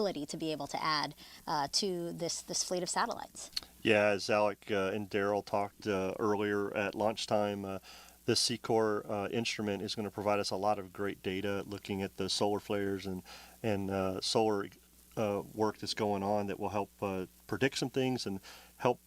ability to be able to add to this fleet of satellites. Yeah, as Alec and Daryl talked earlier at lunchtime, this C-Core instrument is going to provide us a lot of great data looking at the solar flares and solar work that's going on that will help predict some things and help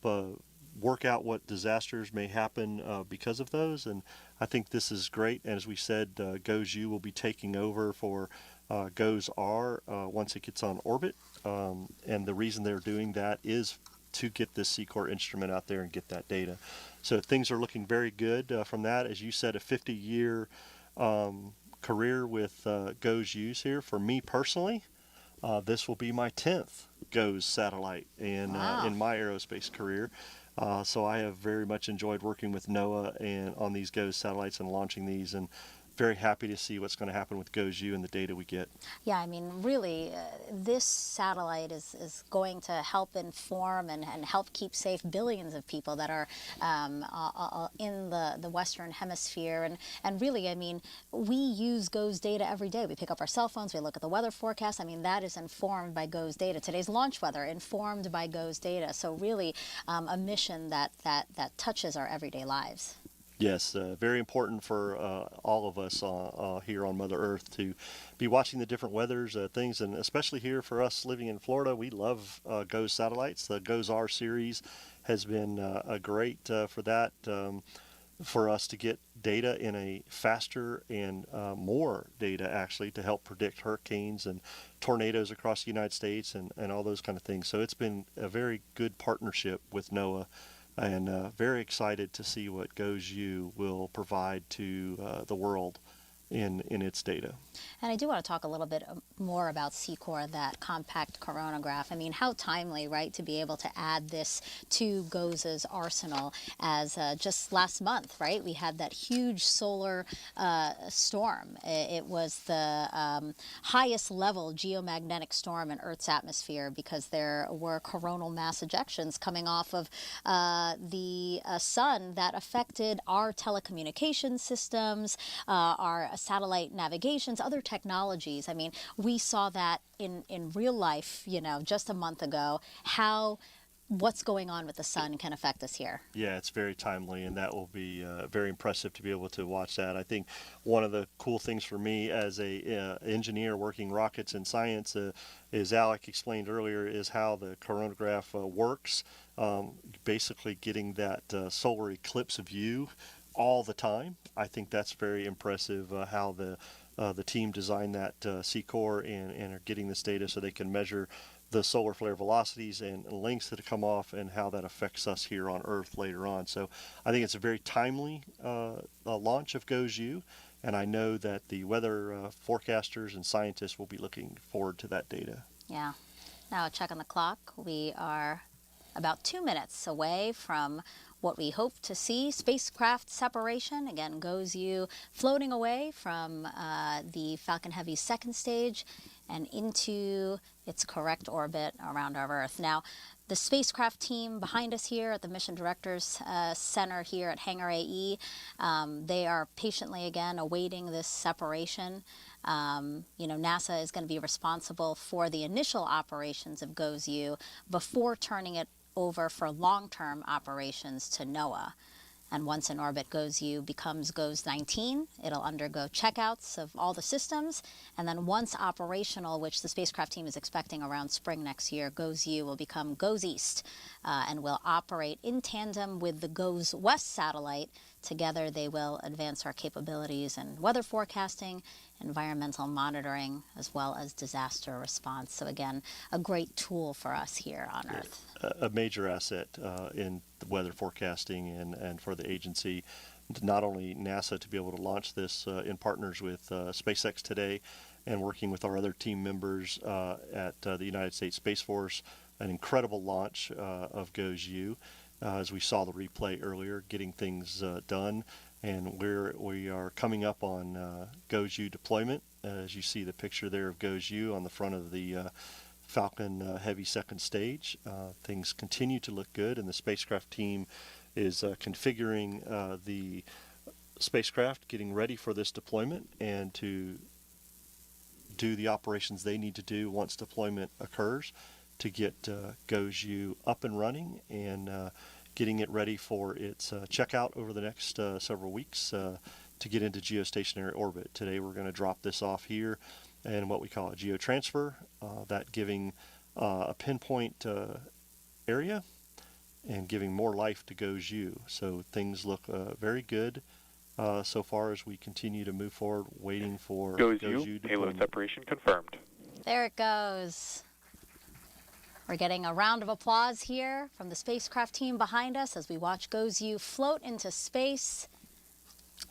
work out what disasters may happen because of those. And I think this is great. And as we said, GOES-U will be taking over for GOES-R once it gets on orbit. And the reason they're doing that is to get this C-Core instrument out there and get that data. So things are looking very good from that. As you said, a 50-year career with GOES-U's here. For me personally, this will be my 10th GOES satellite in my aerospace career. So I have very much enjoyed working with NOAA and on these GOES satellites and launching these, and very happy to see what's going to happen with GOES-U and the data we get. Yeah, I mean, really, this satellite is going to help inform and help keep safe billions of people that are in the Western Hemisphere. And really, I mean, we use GOES data every day. We pick up our cell phones, we look at the weather forecast. I mean, that is informed by GOES data. Today's launch weather, informed by GOES data. So really, a mission that touches our everyday lives. Yes, very important for all of us here on Mother Earth to be watching the different weathers, things, and especially here for us living in Florida, we love GOES satellites. The GOES-R series has been great for that, for us to get data in a faster and more data actually to help predict hurricanes and tornadoes across the United States and all those kind of things. So it's been a very good partnership with NOAA. And very excited to see what GOES-U will provide to the world in its data. And I do want to talk a little bit more about C-Core, that compact coronagraph. I mean, how timely, right, to be able to add this to GOES's arsenal, as just last month, right, we had that huge solar storm. It was the highest level geomagnetic storm in Earth's atmosphere because there were coronal mass ejections coming off of the sun that affected our telecommunication systems, our satellite navigations, other technologies. I mean, we saw that in real life, you know, just a month ago, how what's going on with the sun can affect us here. Yeah, it's very timely, and that will be very impressive to be able to watch that. I think one of the cool things for me as a engineer working rockets and science, as Alec explained earlier, is how the coronagraph works. Basically getting that solar eclipse view all the time. I think that's very impressive how the team designed that C-Core and are getting this data so they can measure the solar flare velocities and lengths that come off and how that affects us here on Earth later on. So I think it's a very timely launch of GOES-U, and I know that the weather forecasters and scientists will be looking forward to that data. Yeah. Now, a check on the clock. We are about 2 minutes away from what we hope to see, spacecraft separation. Again, GOES-U floating away from the Falcon Heavy's second stage and into its correct orbit around our Earth. Now, the spacecraft team behind us here at the Mission Directors Center here at Hangar AE, they are patiently, again, awaiting this separation. You know, NASA is going to be responsible for the initial operations of GOES-U before turning it over for long-term operations to NOAA. And once in orbit, GOES-U becomes GOES-19. It'll undergo checkouts of all the systems. And then once operational, which the spacecraft team is expecting around spring next year, GOES-U will become GOES-East and will operate in tandem with the GOES-West satellite. Together, they will advance our capabilities in weather forecasting, environmental monitoring, as well as disaster response. So again, a great tool for us here on Earth. A major asset in the weather forecasting and for the agency. Not only NASA to be able to launch this in partners with SpaceX today and working with our other team members at the United States Space Force, an incredible launch of GOES-U. As we saw the replay earlier, getting things done, and we are coming up on GOES-U deployment. As you see the picture there of GOES-U on the front of the Falcon Heavy second stage. Things continue to look good, and the spacecraft team is configuring the spacecraft, getting ready for this deployment and to do the operations they need to do once deployment occurs to get GOES-U up and running and getting it ready for its checkout over the next several weeks to get into geostationary orbit. Today we're going to drop this off here in what we call a geotransfer, that giving a pinpoint area and giving more life to GOES-U. So things look very good so far as we continue to move forward, waiting for GOES-U payload deployment. separation confirmed. There it goes. We're getting a round of applause here from the spacecraft team behind us as we watch GOES-U float into space.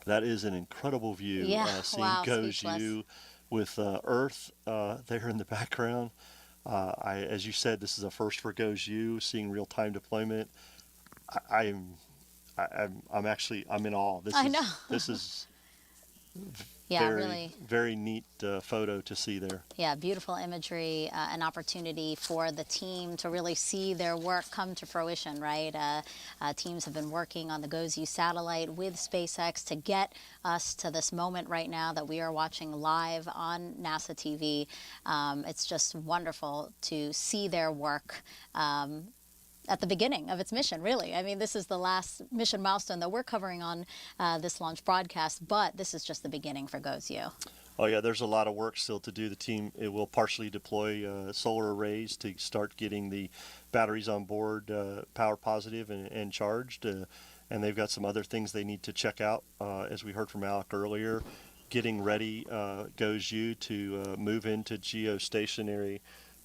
That is an incredible view, seeing wow, GOES-U with Earth there in the background. As you said, this is a first for GOES-U, seeing real-time deployment. I'm in awe. I know. This is Yeah, really. very neat photo to see there. Yeah, beautiful imagery, an opportunity for the team to really see their work come to fruition, right? Teams have been working on the GOES-U satellite with SpaceX to get us to this moment right now that we are watching live on NASA TV. It's just wonderful to see their work at the beginning of its mission, really. I mean, this is the last mission milestone that we're covering on this launch broadcast, but this is just the beginning for GOES-U. Oh yeah, there's a lot of work still to do. The team will partially deploy solar arrays to start getting the batteries on board power positive and charged, and they've got some other things they need to check out, as we heard from Alec earlier, getting ready GOES-U to move into geostationary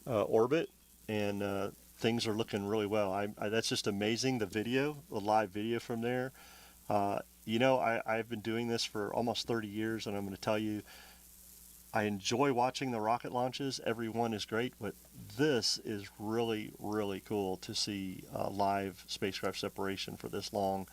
orbit, and things are looking really well. That's just amazing, the live video from there. I've been doing this for almost 30 years, and I'm going to tell you, I enjoy watching the rocket launches. Every one is great, but this is really, really cool to see live spacecraft separation for this long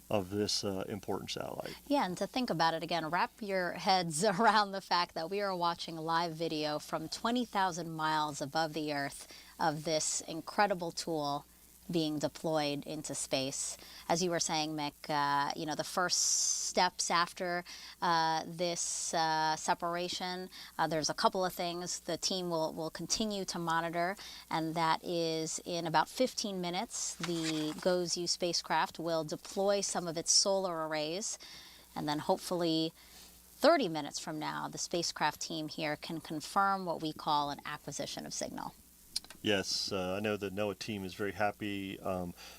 of this important satellite. Yeah, and to think about it again, wrap your heads around the fact that we are watching a live video from 20,000 miles above the Earth of this incredible tool being deployed into space. As you were saying, Mick, the first steps after this separation, there's a couple of things the team will continue to monitor, and that is in about 15 minutes, the GOES-U spacecraft will deploy some of its solar arrays, and then hopefully 30 minutes from now, the spacecraft team here can confirm what we call an acquisition of signal. Yes, I know the NOAA team is very happy.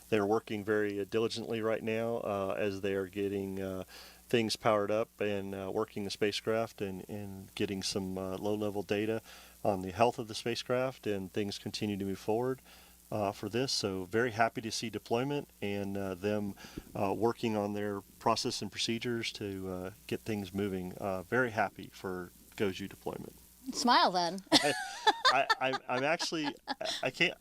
They're working very diligently right now as they are getting things powered up and working the spacecraft and getting some low-level data on the health of the spacecraft, and things continue to move forward for this. So very happy to see deployment and them working on their process and procedures to get things moving. Very happy for GOES-U deployment. Smile then. I'm actually in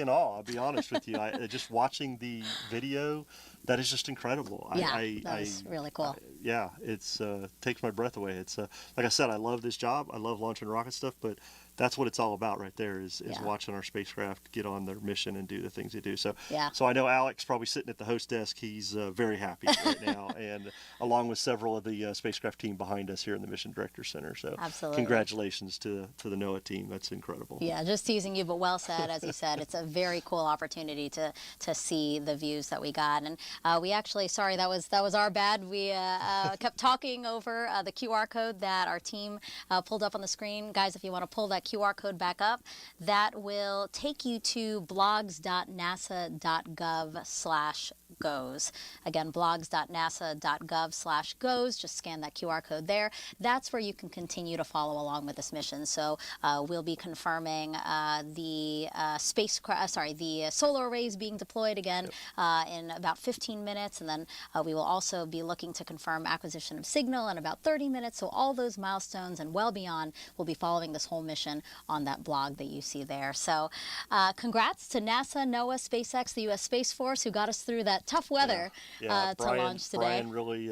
awe. I'll be honest with you. Just watching the video, that is just incredible. That's really cool. It's takes my breath away. It's like I said, I love this job. I love launching rocket stuff, but that's what it's all about right there is watching our spacecraft get on their mission and do the things they do. So I know Alec's probably sitting at the host desk. He's very happy right now, and along with several of the spacecraft team behind us here in the Mission Director Center. So absolutely, congratulations to the NOAA team. That's incredible. Yeah, just teasing you, but well said. As you said, it's a very cool opportunity to see the views that we got. And we actually, sorry, that was our bad. We kept talking over the QR code that our team pulled up on the screen. Guys, if you want to pull that QR code back up, that will take you to blogs.nasa.gov/goes. Again, blogs.nasa.gov/goes. Just scan that QR code there. That's where you can continue to follow along with this mission. So we'll be confirming the solar arrays being deployed again in about 15 minutes, and then we will also be looking to confirm acquisition of signal in about 30 minutes. So all those milestones and well beyond will be following this whole mission on that blog that you see there. So congrats to NASA, NOAA, SpaceX, the U.S. Space Force, who got us through that tough weather to launch today. Brian really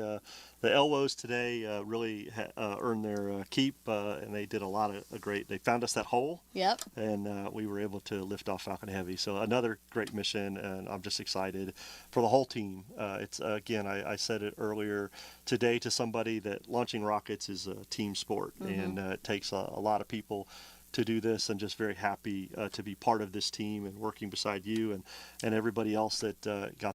the Elwos today really earned their keep, and they did a lot of great. They found us that hole, Yep. and we were able to lift off Falcon Heavy. So another great mission, and I'm just excited for the whole team. It's again, I said it earlier today to somebody that launching rockets is a team sport, and it takes a lot of people to do this, and just very happy to be part of this team and working beside you and everybody else that got